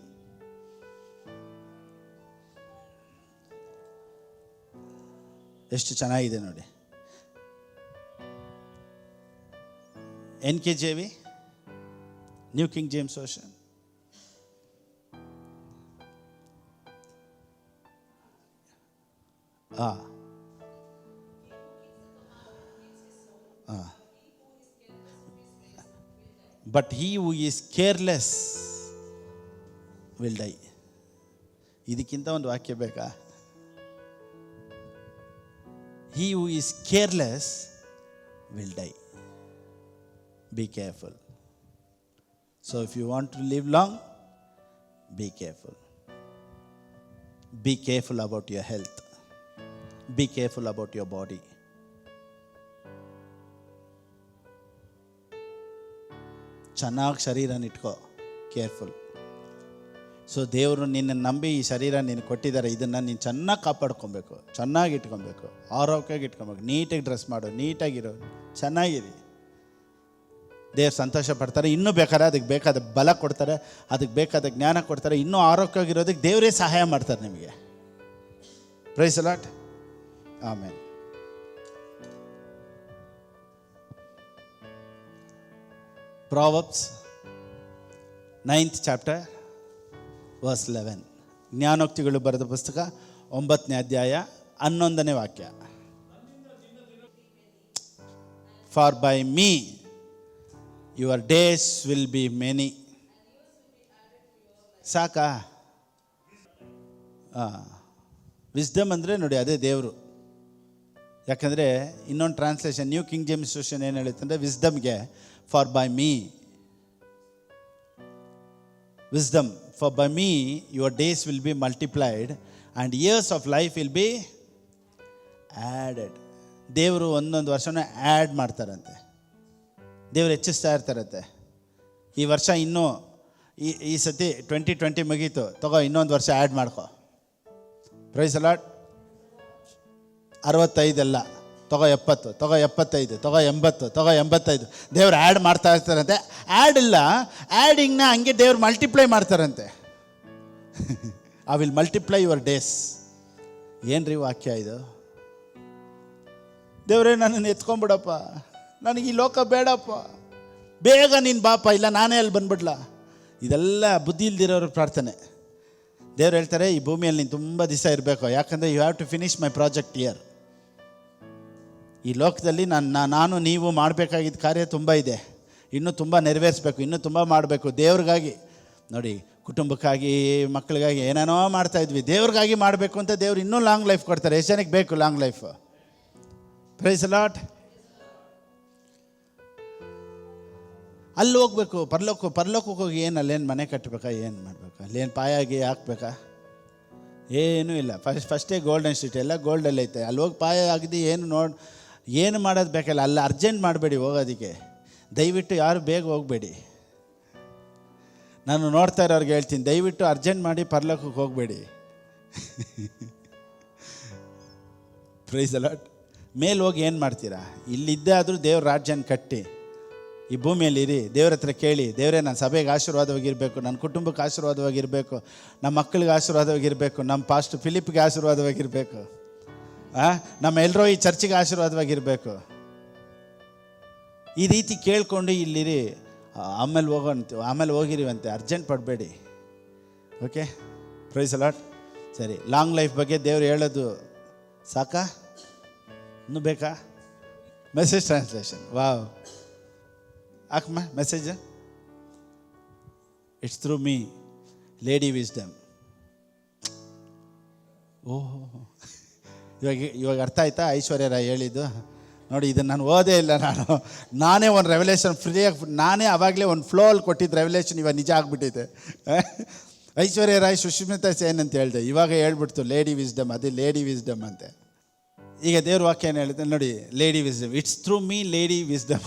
ಎಷ್ಟು ಚೆನ್ನಾಗಿದೆ ನೋಡಿ. NKJV, New King James Version. But he who is careless will die. ಇದಕ್ಕಿಂತ ಒಂದು ವಾಕ್ಯ ಬೇಕಾ? He who is careless will die. Be careful. So if you want to live long, be careful. Be careful about your health. Be careful about your body. ಚೆನ್ನಾಗಿ ಶರೀರನ ಇಟ್ಕೋ, careful. So ದೇವರು ನಿನ್ನ ನಂಬಿ ಈ ಶರೀರ ನೀನು ಕೊಟ್ಟಿದ್ದಾರೆ, ಇದನ್ನು ನೀನು ಚೆನ್ನಾಗಿ ಕಾಪಾಡ್ಕೊಬೇಕು, ಚೆನ್ನಾಗಿ ಇಟ್ಕೊಬೇಕು, ಆರೋಗ್ಯವಾಗಿ ಇಟ್ಕೊಬೇಕು, ನೀಟಾಗಿ ಡ್ರೆಸ್ ಮಾಡು, ನೀಟಾಗಿರೋ, ಚೆನ್ನಾಗಿರಿ. ದೇವ್ರು ಸಂತೋಷ ಪಡ್ತಾರೆ. ಇನ್ನೂ ಬೇಕಾದ್ರೆ ಅದಕ್ಕೆ ಬೇಕಾದ ಬಲ ಕೊಡ್ತಾರೆ, ಅದಕ್ಕೆ ಬೇಕಾದ ಜ್ಞಾನ ಕೊಡ್ತಾರೆ, ಇನ್ನೂ ಆರೋಗ್ಯವಾಗಿರೋದಕ್ಕೆ ದೇವರೇ ಸಹಾಯ ಮಾಡ್ತಾರೆ ನಿಮಗೆ. Praise the Lord. Amen. Proverbs 9th chapter verse 11. ಜ್ಞಾನೋಕ್ತಿಗಳು ಬರೆದ ಪುಸ್ತಕ 9ನೇ ಅಧ್ಯಾಯ 11ನೇ ವಾಕ್ಯ. For by me your days will be many. ಸಾಕಾ? ವಿಸ್ಡಮ್ ಅಂದರೆ ನೋಡಿ ಅದೇ ದೇವರು. ಯಾಕಂದರೆ ಇನ್ನೊಂದು translation new king James version ಏನು ಹೇಳುತ್ತಂದರೆ ವಿಸ್ಡಮ್ಗೆ for by me, wisdom for by me your days will be multiplied and years of life will be added. ದೇವರು ಒಂದೊಂದು ವರ್ಷನೂ ಆ್ಯಡ್ ಮಾಡ್ತಾರಂತೆ, ದೇವರು ಹೆಚ್ಚಿಸ್ತಾ ಇರ್ತಾರಂತೆ. ಈ ವರ್ಷ ಇನ್ನೂ ಈ ಸತಿ 2020 ಮುಗೀತು, ತಗೋ ಇನ್ನೊಂದು ವರ್ಷ ಆ್ಯಡ್ ಮಾಡ್ಕೊ. Price the lord. 65 ಅಲ್ಲ, ತಗೋ 70, ತಗೋ 75, ತಗೋ 80, ತಗೋ 85. ದೇವ್ರು ಆ್ಯಡ್ ಮಾಡ್ತಾ ಇರ್ತಾರಂತೆ. ಆ್ಯಡ್ ಇಲ್ಲ, ಆ್ಯಡಿಂಗ್ನ ಹಂಗೆ ದೇವ್ರು ಮಲ್ಟಿಪ್ಲೈ ಮಾಡ್ತಾರಂತೆ. I will multiply your days. ಏನ್ರಿ ವಾಕ್ಯ ಇದು? ದೇವರೇ ನನ್ನನ್ನು ಎತ್ಕೊಂಡ್ಬಿಡಪ್ಪ, ನನಗೆ ಈ ಲೋಕ ಬೇಡಪ್ಪ, ಬೇಗ ನೀನು ಬಾಪ, ಇಲ್ಲ ನಾನೇ ಅಲ್ಲಿ ಬಂದ್ಬಿಡ್ಲಾ. ಇದೆಲ್ಲ ಬುದ್ಧಿ ಇಲ್ದಿರೋರ ಪ್ರಾರ್ಥನೆ. ದೇವ್ರು ಹೇಳ್ತಾರೆ ಈ ಭೂಮಿಯಲ್ಲಿ ನೀನು ತುಂಬ ದಿವಸ ಇರಬೇಕು, ಯಾಕಂದರೆ you have to finish my project year. ಈ ಲೋಕದಲ್ಲಿ ನಾನು ನೀವು ಮಾಡಬೇಕಾಗಿದ್ದ ಕಾರ್ಯ ತುಂಬ ಇದೆ, ಇನ್ನೂ ತುಂಬ ನೆರವೇರಿಸ್ಬೇಕು, ಇನ್ನೂ ತುಂಬ ಮಾಡಬೇಕು ದೇವ್ರಿಗಾಗಿ. ನೋಡಿ, ಕುಟುಂಬಕ್ಕಾಗಿ, ಮಕ್ಕಳಿಗಾಗಿ ಏನೇನೋ ಮಾಡ್ತಾಯಿದ್ವಿ, ದೇವ್ರಿಗಾಗಿ ಮಾಡಬೇಕು ಅಂತ ದೇವ್ರು ಇನ್ನೂ ಲಾಂಗ್ ಲೈಫ್ ಕೊಡ್ತಾರೆ. ಎಷ್ಟು ಜನಕ್ಕೆ ಬೇಕು long life? Praise the Lord. ಅಲ್ಲಿ ಹೋಗ್ಬೇಕು, ಪರಲೋಕಕ್ಕೆ ಹೋಗಿ ಏನು ಅಲ್ಲೇನು ಮನೆ ಕಟ್ಟಬೇಕಾ, ಏನು ಮಾಡಬೇಕಾ, ಅಲ್ಲೇನು ಪಾಯಾಗಿ ಹಾಕ್ಬೇಕಾ? ಏನೂ ಇಲ್ಲ. ಫಸ್ಟೇ ಗೋಲ್ಡನ್ ಸ್ಟ್ರೀಟ್, ಎಲ್ಲ ಗೋಲ್ಡಲ್ಲಿ ಐತೆ. ಅಲ್ಲಿ ಹೋಗಿ ಪಾಯ ಆಗಿದೆ, ಏನು ಮಾಡೋದು ಬೇಕಲ್ಲ. ಅಲ್ಲಿ ಅರ್ಜೆಂಟ್ ಮಾಡಬೇಡಿ ಹೋಗೋದಕ್ಕೆ, ದಯವಿಟ್ಟು ಯಾರು ಬೇಗ ಹೋಗಬೇಡಿ. ನಾನು ನೋಡ್ತಾ ಇರೋರಿಗೆ ಹೇಳ್ತೀನಿ, ದಯವಿಟ್ಟು ಅರ್ಜೆಂಟ್ ಮಾಡಿ ಪರಲೋಕಕ್ಕೆ ಹೋಗಬೇಡಿ. Praise the Lord. ಮೇಲೆ ಹೋಗಿ ಏನು ಮಾಡ್ತೀರಾ? ಇಲ್ಲಿದ್ದೇ ಆದರೂ ದೇವ್ರ ರಾಜ್ಯನ ಕಟ್ಟಿ ಈ ಭೂಮಿಯಲ್ಲಿ ಇರಿ. ದೇವ್ರ ಹತ್ರ ಕೇಳಿ, ದೇವರೇ ನನ್ನ ಸಭೆಗೆ ಆಶೀರ್ವಾದವಾಗಿರಬೇಕು, ನನ್ನ ಕುಟುಂಬಕ್ಕೆ ಆಶೀರ್ವಾದವಾಗಿರಬೇಕು, ನಮ್ಮ ಮಕ್ಕಳಿಗೆ ಆಶೀರ್ವಾದವಾಗಿರಬೇಕು, ನಮ್ಮ ಪಾಸ್ಟ್ ಫಿಲಿಪ್ಗೆ ಆಶೀರ್ವಾದವಾಗಿರಬೇಕು, ನಮ್ಮ ಎಲ್ಲರೂ ಈ ಚರ್ಚಿಗೆ ಆಶೀರ್ವಾದವಾಗಿರಬೇಕು. ಈ ರೀತಿ ಕೇಳ್ಕೊಂಡು ಇಲ್ಲಿರಿ. ಆಮೇಲೆ ಹೋಗಿರಿವಂತೆ, ಅರ್ಜೆಂಟ್ ಪಡಬೇಡಿ. Okay, praise the Lord. ಸರಿ, ಲಾಂಗ್ ಲೈಫ್ ಬಗ್ಗೆ ದೇವ್ರು ಹೇಳೋದು ಸಾಕಾ? ಇನ್ನೂ ಬೇಕಾ? Message translation. ವಾವ್, ಹಾಕಮ್ಮ message. It's through me lady wisdom. ಓಹೋ, ಇವಾಗ ಅರ್ಥ ಆಯ್ತಾ ಐಶ್ವರ್ಯ ರಾಯ್ ಹೇಳಿದ್ದು? ನೋಡಿ, ಇದನ್ನು ನಾನು ಓದೇ ಇಲ್ಲ, ನಾನೇ ಒಂದು ರೆವಲ್ಯೂಷನ್ ಫ್ರೀಯಾಗಿ ನಾನೇ ಆವಾಗಲೇ ಒಂದು ಫ್ಲೋ ಅಲ್ಲಿ ಕೊಟ್ಟಿದ್ದು ರೆವಲ್ಯೂಷನ್ ಇವಾಗ ನಿಜ ಆಗಿಬಿಟ್ಟಿದೆ. ಐಶ್ವರ್ಯ ರಾಯ್ ಸುಷ್ಮಿತಾ ಸೇನ್ ಅಂತ ಹೇಳಿದೆ, ಇವಾಗ ಹೇಳ್ಬಿಡ್ತು ಲೇಡಿ ವಿಸ್ಡಮ್. ಅದೇ ಲೇಡಿ ವಿಸ್ಡಮ್ ಅಂತೆ. ಈಗ ದೇವ್ರ ವಾಕ್ಯ ಏನು ಹೇಳಿದೆ ನೋಡಿ, lady wisdom. It's through me lady wisdom.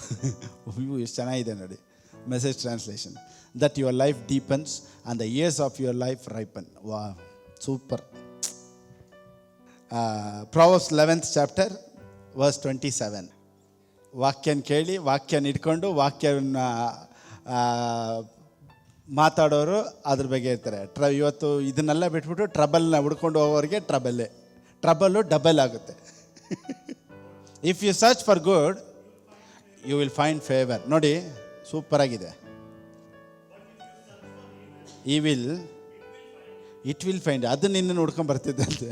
ಎಷ್ಟು ಚೆನ್ನಾಗಿದೆ ನೋಡಿ, message translation. That your life deepens and the years of your life ripen. ವಾ, super. Proverbs 11th chapter verse 27. ವಾಕ್ಯನ ಕೇಳಿ, ವಾಕ್ಯನ ಇಟ್ಕೊಂಡು, ವಾಕ್ಯನ ಮಾತಾಡೋರು ಅದ್ರ ಬಗ್ಗೆ ಇರ್ತಾರೆ. ಇವತ್ತು ಇದನ್ನೆಲ್ಲ ಬಿಟ್ಬಿಟ್ಟು ಟ್ರಬಲ್ನ ಹುಡ್ಕೊಂಡು ಹೋಗೋರಿಗೆ ಟ್ರಬಲ್ಲು ಡಬಲ್ ಆಗುತ್ತೆ. If you search for good you will find favour. ನೋಡಿ ಸೂಪರ್ ಆಗಿದೆ. ಇಟ್ ವಿಲ್ ಫೈಂಡ್, ಅದು ನಿನ್ನ ನೋಡ್ಕೊಂಡು ಬರ್ತಿದ್ದಂತೆ.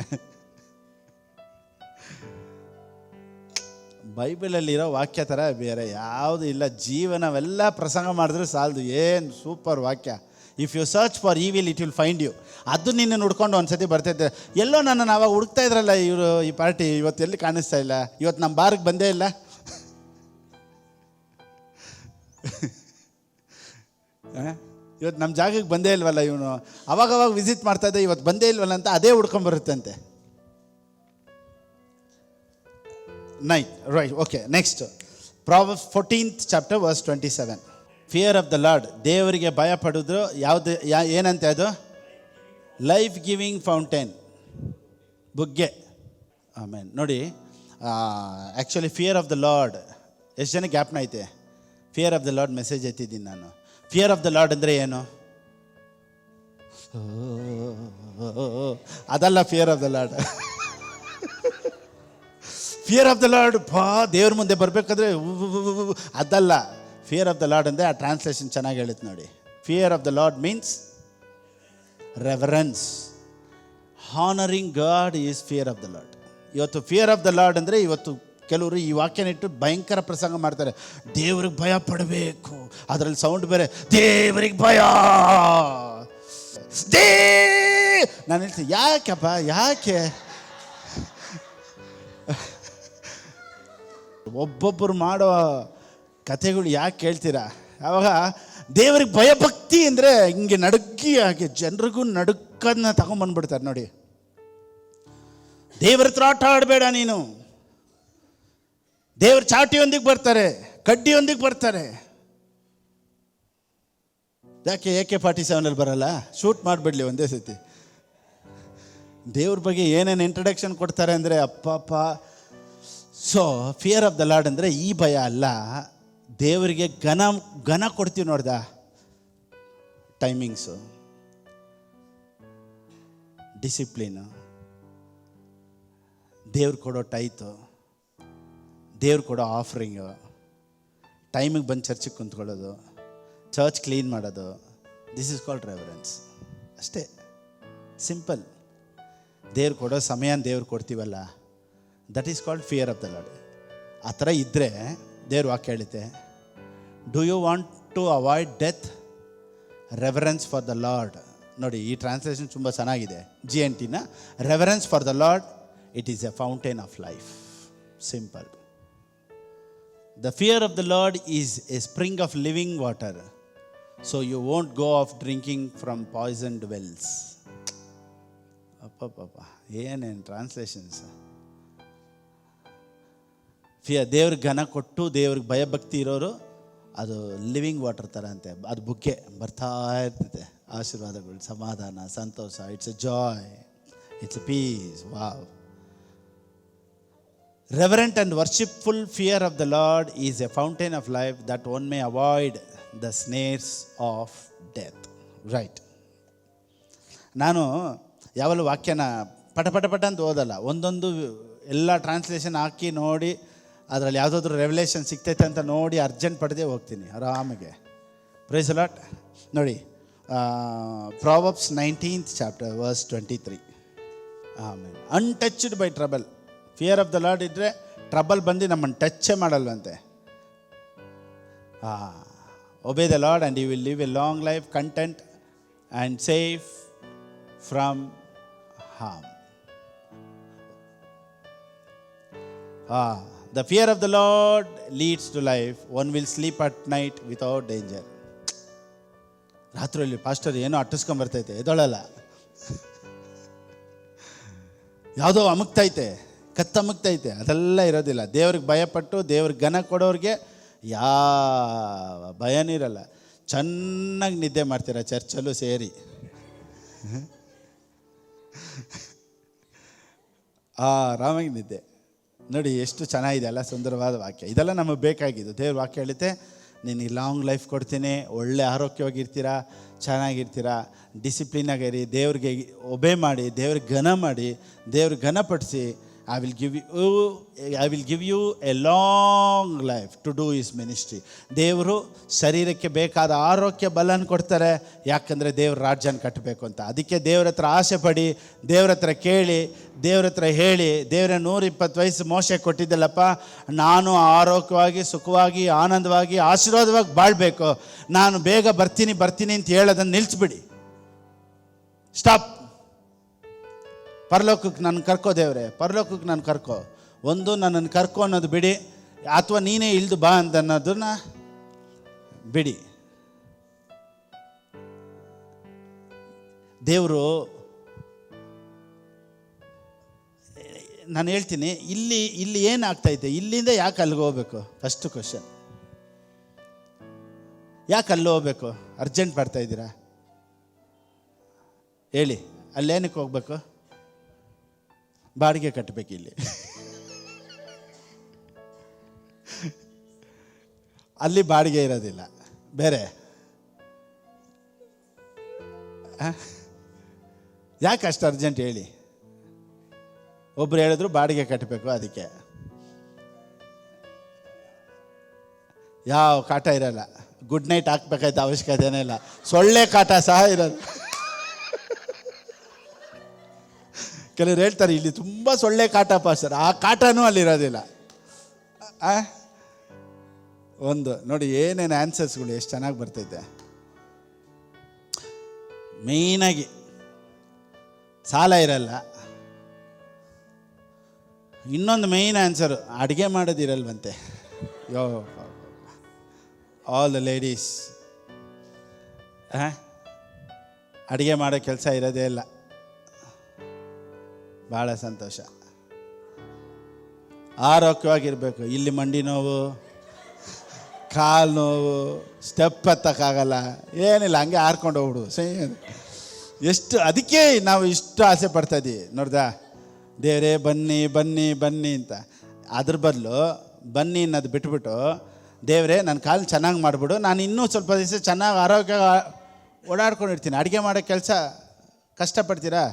ಬೈಬಲಲ್ಲಿರೋ ವಾಕ್ಯ ಥರ ಬೇರೆ ಯಾವುದು ಇಲ್ಲ. ಜೀವನವೆಲ್ಲ ಪ್ರಸಂಗ ಮಾಡಿದ್ರೆ ಸಾಲದು. ಏನು ಸೂಪರ್ ವಾಕ್ಯ. If you search for evil it will find you. ಅದು ನಿನ್ನ ನೋಡ್ಕೊಂಡು ಒಂದ್ಸತಿ ಬರ್ತೈತೆ. ಎಲ್ಲೋ ನನ್ನನ್ನು ಅವಾಗ ಹುಡುಕ್ತಾ ಇದ್ರಲ್ಲ ಇವರು, ಈ ಪಾರ್ಟಿ ಇವತ್ತು ಎಲ್ಲಿ ಕಾಣಿಸ್ತಾ ಇಲ್ಲ, ಇವತ್ತು ನಮ್ಮ ಬಾರ್ಗೆ ಬಂದೇ ಇಲ್ಲ. ಇವತ್ತು ನಮ್ಮ ಜಾಗಕ್ಕೆ ಬಂದೇ ಇಲ್ವಲ್ಲ ಇವನು, ಅವಾಗವಾಗ ವಿಸಿಟ್ ಮಾಡ್ತಾ ಇದ್ದೆ, ಇವತ್ತು ಬಂದೇ ಇಲ್ವಲ್ಲ ಅಂತ ಅದೇ ಹುಡ್ಕೊಂಬರುತ್ತಂತೆ. Right, okay. Next proverbs 14th chapter verse 27. Fear of the Lord, ದೇವರಿಗೆ ಭಯ ಪಡೋದು ಯಾವುದು, ಏನಂತೆ ಅದು? ಲೈಫ್ ಗಿವಿಂಗ್ ಫೌಂಟೇನ್, ಬುಗ್ಗೆ. ಆಮೇಲೆ ನೋಡಿ, actually fear of the Lord ಎಷ್ಟು ಜನ ಜ್ಞಾಪನ ಐತೆ? Fear of the Lord message ಎತ್ತಿದ್ದೀನಿ ನಾನು. ಫಿಯರ್ ಆಫ್ ದ ಲಾರ್ಡ್ ಅಂದರೆ ಏನು? ಅದಲ್ಲ fear of the Lord. Fear of the Lord ದೇವ್ರ ಮುಂದೆ ಬರಬೇಕಾದ್ರೆ ಅದಲ್ಲ. ಫಿಯರ್ ಆಫ್ ದ ಲಾರ್ಡ್ ಅಂದರೆ ಆ ಟ್ರಾನ್ಸ್ಲೇಷನ್ ಚೆನ್ನಾಗಿ ಹೇಳುತ್ತೆ ನೋಡಿ. Fear of the lord means reverence, honouring god is fear of the lord. ಇವತ್ತು ಫಿಯರ್ ಆಫ್ ದ ಲಾರ್ಡ್ ಅಂದರೆ, ಇವತ್ತು ಕೆಲವರು ಈ ವಾಕ್ಯನಿಟ್ಟು ಭಯಂಕರ ಪ್ರಸಂಗ ಮಾಡ್ತಾರೆ. ದೇವ್ರಿಗೆ ಭಯ ಪಡಬೇಕು, ಅದರಲ್ಲಿ ಸೌಂಡ್ ಬೇರೆ, ದೇವರಿಗೆ ಭಯ. ನಾನು ಹೇಳ್ತೀನಿ, ಯಾಕೆಪ್ಪ ಯಾಕೆ? ಒಬ್ಬೊಬ್ಬರು ಮಾಡೋ ಕಥೆಗಳು ಯಾಕೆ ಕೇಳ್ತೀರಾ? ಆವಾಗ ದೇವರಿಗೆ ಭಯಭಕ್ತಿ ಅಂದರೆ ಹಿಂಗೆ ನಡುಕಿ ಹಾಗೆ ಜನರಿಗೂ ನಡುಕನ್ನ ತಗೊಂಬಂದ್ಬಿಡ್ತಾರೆ ನೋಡಿ. ದೇವ್ರ ಹತ್ರ ಆಟ ಆಡಬೇಡ ನೀನು. ದೇವ್ರ ಚಾಟಿಯೊಂದಿಗೆ ಬರ್ತಾರೆ, ಕಡ್ಡಿಯೊಂದಿಗೆ ಬರ್ತಾರೆ. ಯಾಕೆ AK-47 ಬರಲ್ಲ? ಶೂಟ್ ಮಾಡಿಬಿಡ್ಲಿ ಒಂದೇ ಸತಿ. ದೇವ್ರ ಬಗ್ಗೆ ಏನೇನು ಇಂಟ್ರಡಕ್ಷನ್ ಕೊಡ್ತಾರೆ ಅಂದರೆ ಅಪ್ಪಪ್ಪ. So fear of the Lord ಅಂದರೆ ಈ ಭಯ ಅಲ್ಲ, ದೇವರಿಗೆ ಘನ ಕೊಡ್ತೀವಿ ನೋಡ್ದ. ಟೈಮಿಂಗ್ಸು, ಡಿಸಿಪ್ಲಿನು, ದೇವ್ರು ಕೊಡೋ ಟೈತು, ದೇವ್ರು ಕೊಡೋ ಆಫರಿಂಗು, ಟೈಮಿಗೆ ಬಂದು ಚರ್ಚಿಗೆ ಕುಂತ್ಕೊಳ್ಳೋದು, ಚರ್ಚ್ ಕ್ಲೀನ್ ಮಾಡೋದು. This is called reverence. ಅಷ್ಟೇ, ಸಿಂಪಲ್. ದೇವ್ರು ಕೊಡೋ ಸಮಯ ದೇವ್ರು ಕೊಡ್ತೀವಲ್ಲ, that is called fear of the Lord. ಆ ಥರ ಇದ್ದರೆ ದೇವ್ರ ವಾಕ್ಯ ಹೇಳುತ್ತೆ, do you want to avoid death? Reverence for the Lord. ನೋಡಿ, ಈ ಟ್ರಾನ್ಸ್ಲೇಷನ್ ತುಂಬ ಚೆನ್ನಾಗಿದೆ. GNTನ reverence for the Lord, it is a fountain of life. Simple. The fear of the Lord is a spring of living water, so you won't go of drinking from poisoned wells. ಅಪ್ಪಪ್ಪ, ಏನೇನು translations. ದೇವ್ರಿಗೆ ಘನ ಕೊಟ್ಟು ದೇವ್ರಿಗೆ ಭಯಭಕ್ತಿ ಇರೋರು, ಅದು living water ಥರ ಅಂತೆ. ಅದು ಬುಗ್ಗೆ ಬರ್ತಾ ಇರ್ತೈತೆ, ಆಶೀರ್ವಾದಗಳು, ಸಮಾಧಾನ, ಸಂತೋಷ. It's a joy, it's a peace. Wow. Reverent and worshipful fear of the Lord is a fountain of life that one may avoid the snares of death. Right. ನಾನು ಯಾವಲ್ಲೂ ವಾಕ್ಯನ ಪಟ ಅಂತ ಓದಲ್ಲ. ಒಂದೊಂದು ಎಲ್ಲ ಟ್ರಾನ್ಸ್ಲೇಷನ್ ಹಾಕಿ ನೋಡಿ, ಅದರಲ್ಲಿ ಯಾವುದಾದ್ರೂ ರೆವಲೇಷನ್ ಸಿಗ್ತೈತೆ ಅಂತ ನೋಡಿ ಅರ್ಜೆಂಟ್ ಪಡೆದೇ ಹೋಗ್ತೀನಿ ಆರಾಮಾಗೆ. Praise the Lord. ನೋಡಿ, ಪ್ರಾವರ್ಬ್ಸ್ 19th chapter verse 23. ಆಮೇಲೆ untouched by trouble. Fear of the Lord ಇದ್ದರೆ ಟ್ರಬಲ್ ಬಂದು ನಮ್ಮನ್ನು ಟಚ್ಚೇ ಮಾಡಲ್ವಂತೆ. Obey the Lord and you will live a long life, content and safe from harm. The fear of the Lord leads to life. One will sleep at night without danger. ರಾತ್ರಿಯಲ್ಲಿ pastor ಏನೋ ಅಟ್ಟಿಸ್ಕೊಂಬರ್ತೈತೆ, ಎದೊಳಲ್ಲ, ಯಾವುದೋ ಅಮುಕ್ತೈತೆ, ಕತ್ತಮುಕ್ತೈತೆ, ಅದೆಲ್ಲ ಇರೋದಿಲ್ಲ. ದೇವ್ರಿಗೆ ಭಯಪಟ್ಟು ದೇವ್ರಿಗೆ ಘನ ಕೊಡೋರಿಗೆ ಯಾವ ಭಯನೂ ಇರಲ್ಲ. ಚೆನ್ನಾಗಿ ನಿದ್ದೆ ಮಾಡ್ತೀರ ಚರ್ಚಲ್ಲೂ ಸೇರಿ. ಆರಾಮಾಗಿ ನಿದ್ದೆ. ನೋಡಿ ಎಷ್ಟು ಚೆನ್ನಾಗಿದೆ ಅಲ್ಲ, ಸುಂದರವಾದ ವಾಕ್ಯ. ಇದೆಲ್ಲ ನಮಗೆ ಬೇಕಾಗಿದ್ದು. ದೇವ್ರ ವಾಕ್ಯ ಹೇಳುತ್ತೆ, ನೀನು ಲಾಂಗ್ ಲೈಫ್ ಕೊಡ್ತೀನಿ, ಒಳ್ಳೆ ಆರೋಗ್ಯವಾಗಿರ್ತೀರಾ, ಚೆನ್ನಾಗಿರ್ತೀರಾ, ಡಿಸಿಪ್ಲಿನಾಗಿರಿ, ದೇವ್ರಿಗೆ ಒಬೆ ಮಾಡಿ, ದೇವ್ರಿಗೆ ಘನ ಮಾಡಿ, ದೇವ್ರಿಗೆ ಘನಪಡಿಸಿ, I will give you a long life to do his ministry. ದೇವರು ಶರೀರಕ್ಕೆ ಬೇಕಾದ ಆರೋಗ್ಯ ಬಲನ ಕೊಡ್ತಾರೆ, ಯಾಕಂದರೆ ದೇವ್ರ ರಾಜ್ಯನ ಕಟ್ಟಬೇಕು ಅಂತ. ಅದಕ್ಕೆ ದೇವ್ರ ಹತ್ರ ಆಸೆ ಪಡಿ, ದೇವ್ರ ಹತ್ರ ಕೇಳಿ, ದೇವ್ರ ಹತ್ರ ಹೇಳಿ, ದೇವರ 120 ವಯಸ್ಸು ಮೋಶೆ ಕೊಟ್ಟಿದ್ದಲ್ಲಪ್ಪ, ನಾನು ಆರೋಗ್ಯವಾಗಿ, ಸುಖವಾಗಿ, ಆನಂದವಾಗಿ, ಆಶೀರ್ವಾದವಾಗಿ ಬಾಳಬೇಕು, ನಾನು ಬೇಗ ಬರ್ತೀನಿ ಅಂತ ಹೇಳೋದನ್ನು ನಿಲ್ಲಿಸ್ಬಿಡಿ. ಸ್ಟಾಪ್. ಪರಲೋಕಕ್ಕೆ ನನ್ನ ಕರ್ಕೋ ದೇವ್ರೆ, ಪರಲೋಕಕ್ಕೆ ನಾನು ಕರ್ಕೋ. ಒಂದು ನನ್ನನ್ನು ಕರ್ಕೋ ಅನ್ನೋದು ಬಿಡಿ, ಅಥವಾ ನೀನೇ ಇಳಿದು ಬಾ ಅಂತ ಅನ್ನೋದನ್ನ ಬಿಡಿ. ದೇವರು, ನಾನು ಹೇಳ್ತೀನಿ, ಇಲ್ಲಿ ಏನಾಗ್ತೈತೆ, ಇಲ್ಲಿಂದ ಯಾಕೆ ಅಲ್ಲಿಗೆ ಹೋಗ್ಬೇಕು? ಫಸ್ಟ್ ಕ್ವಶನ್, ಯಾಕೆ ಅಲ್ಲಿ ಹೋಗ್ಬೇಕು? ಅರ್ಜೆಂಟ್ ಬರ್ತಾ ಇದ್ದೀರಾ ಹೇಳಿ, ಅಲ್ಲೇನಕ್ಕೆ ಹೋಗ್ಬೇಕು? ಬಾಡಿಗೆ ಕಟ್ಟಬೇಕು. ಇಲ್ಲಿ ಅಲ್ಲಿ ಬಾಡಿಗೆ ಇರೋದಿಲ್ಲ, ಬೇರೆ. ಯಾಕೆ ಅಷ್ಟು ಅರ್ಜೆಂಟ್ ಹೇಳಿ? ಒಬ್ರು ಹೇಳಿದ್ರು ಬಾಡಿಗೆ ಕಟ್ಟಬೇಕು, ಅದಕ್ಕೆ ಯಾವ ಕಾಟ ಇರಲ್ಲ. ಗುಡ್ ನೈಟ್ ಹಾಕ್ಬೇಕಾಯ್ತು ಅವಶ್ಯಕತೆನೇ ಇಲ್ಲ, ಸೊಳ್ಳೆ ಕಾಟ ಸಹ ಇರೋದು. ಕೆಲವರು ಹೇಳ್ತಾರೆ ಇಲ್ಲಿ ತುಂಬ ಸೊಳ್ಳೆ ಕಾಟಪ್ಪ ಸರ್, ಆ ಕಾಟನೂ ಅಲ್ಲಿರೋದಿಲ್ಲ. ಒಂದು ನೋಡಿ ಏನೇನು ಆನ್ಸರ್ಸ್ಗಳು ಎಷ್ಟು ಚೆನ್ನಾಗಿ ಬರ್ತೈತೆ. ಮೇಯ್ನಾಗಿ ಸಾಲ ಇರಲ್ಲ. ಇನ್ನೊಂದು ಮೇಯ್ನ್ ಆನ್ಸರು, ಅಡುಗೆ ಮಾಡೋದಿರಲ್ವಂತೆ. ಯೋ, ಆಲ್ ದ ಲೇಡೀಸ್ ಅಡುಗೆ ಮಾಡೋ ಕೆಲಸ ಇರೋದೇ ಇಲ್ಲ. ಭಾಳ ಸಂತೋಷ. ಆರೋಗ್ಯವಾಗಿರಬೇಕು. ಇಲ್ಲಿ ಮಂಡಿ ನೋವು, ಕಾಲು ನೋವು, ಸ್ಟೆಪ್ ಹತ್ತಕ್ಕಾಗಲ್ಲ, ಏನಿಲ್ಲ, ಹಂಗೆ ಹಾರ್ಕೊಂಡು ಹೋಗ್ಬಿಡು. ಎಷ್ಟು ಅದಕ್ಕೆ ನಾವು ಇಷ್ಟು ಆಸೆ ಪಡ್ತಾಯಿದ್ದೀವಿ ನೋಡ್ದಾ, ದೇವರೇ ಬನ್ನಿ ಬನ್ನಿ ಬನ್ನಿ ಅಂತ. ಅದ್ರ ಬದಲು ಬನ್ನಿ ಅನ್ನೋದು ಬಿಟ್ಬಿಟ್ಟು, ದೇವರೇ ನನ್ನ ಕಾಲು ಚೆನ್ನಾಗಿ ಮಾಡಿಬಿಡು, ನಾನು ಇನ್ನೂ ಸ್ವಲ್ಪ ದಿವಸ ಚೆನ್ನಾಗಿ ಆರೋಗ್ಯ ಓಡಾಡ್ಕೊಂಡಿರ್ತೀನಿ. ಅಡುಗೆ ಮಾಡೋ ಕೆಲಸ ಕಷ್ಟಪಡ್ತೀರಾ?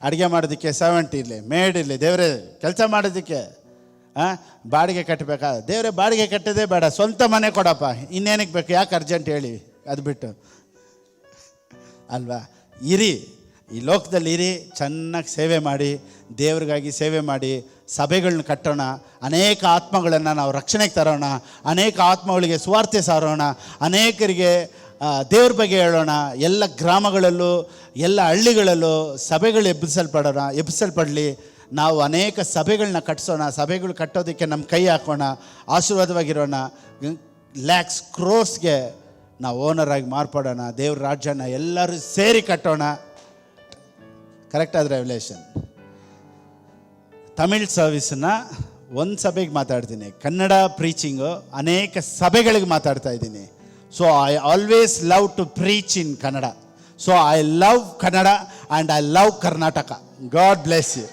ಅಡುಗೆ ಮಾಡೋದಕ್ಕೆ 70 ಇರಲಿ, ಮೇಡ್ ಇರಲಿ, ದೇವರೇ ಕೆಲಸ ಮಾಡೋದಕ್ಕೆ ಬಾಡಿಗೆ ಕಟ್ಟಬೇಕಾ? ದೇವರೇ ಬಾಡಿಗೆ ಕಟ್ಟೋದೇ ಬೇಡ, ಸ್ವಂತ ಮನೆ ಕೊಡಪ್ಪ, ಇನ್ನೇನಕ್ಕೆ ಬೇಕು? ಯಾಕೆ ಅರ್ಜೆಂಟ್ ಹೇಳಿ? ಅದು ಬಿಟ್ಟು ಅಲ್ವಾ, ಇರಿ, ಈ ಲೋಕದಲ್ಲಿ ಇರಿ, ಚೆನ್ನಾಗಿ ಸೇವೆ ಮಾಡಿ, ದೇವ್ರಿಗಾಗಿ ಸೇವೆ ಮಾಡಿ, ಸಭೆಗಳನ್ನ ಕಟ್ಟೋಣ, ಅನೇಕ ಆತ್ಮಗಳನ್ನು ನಾವು ರಕ್ಷಣೆಗೆ ತರೋಣ, ಅನೇಕ ಆತ್ಮಗಳಿಗೆ ಸುವಾರ್ತೆ ಸಾರೋಣ, ಅನೇಕರಿಗೆ ದೇವ್ರ ಬಗ್ಗೆ ಹೇಳೋಣ. ಎಲ್ಲ ಗ್ರಾಮಗಳಲ್ಲೂ ಎಲ್ಲ ಹಳ್ಳಿಗಳಲ್ಲೂ ಸಭೆಗಳು ಎಬ್ಬಿಸಲ್ಪಡಲಿ. ನಾವು ಅನೇಕ ಸಭೆಗಳನ್ನ ಕಟ್ಟಿಸೋಣ, ಸಭೆಗಳು ಕಟ್ಟೋದಕ್ಕೆ ನಮ್ಮ ಕೈ ಹಾಕೋಣ, ಆಶೀರ್ವಾದವಾಗಿರೋಣ. ಲ್ಯಾಕ್ಸ್ ಕ್ರೋರ್ಸ್ಗೆ ನಾವು ಓನರಾಗಿ ಮಾರ್ಪಡೋಣ. ದೇವ್ರ ರಾಜ್ಯನ ಎಲ್ಲರೂ ಸೇರಿ ಕಟ್ಟೋಣ. ಕರೆಕ್ಟಾದ ರೆವಲ್ಯೂಷನ್. ತಮಿಳ್ ಸರ್ವಿಸನ್ನ ಒಂದು ಸಭೆಗೆ ಮಾತಾಡ್ತೀನಿ, ಕನ್ನಡ ಪ್ರೀಚಿಂಗು ಅನೇಕ ಸಭೆಗಳಿಗೆ ಮಾತಾಡ್ತಾ ಇದ್ದೀನಿ. So I always love to preach in Kannada. So I love Kannada and I love Karnataka. God bless you.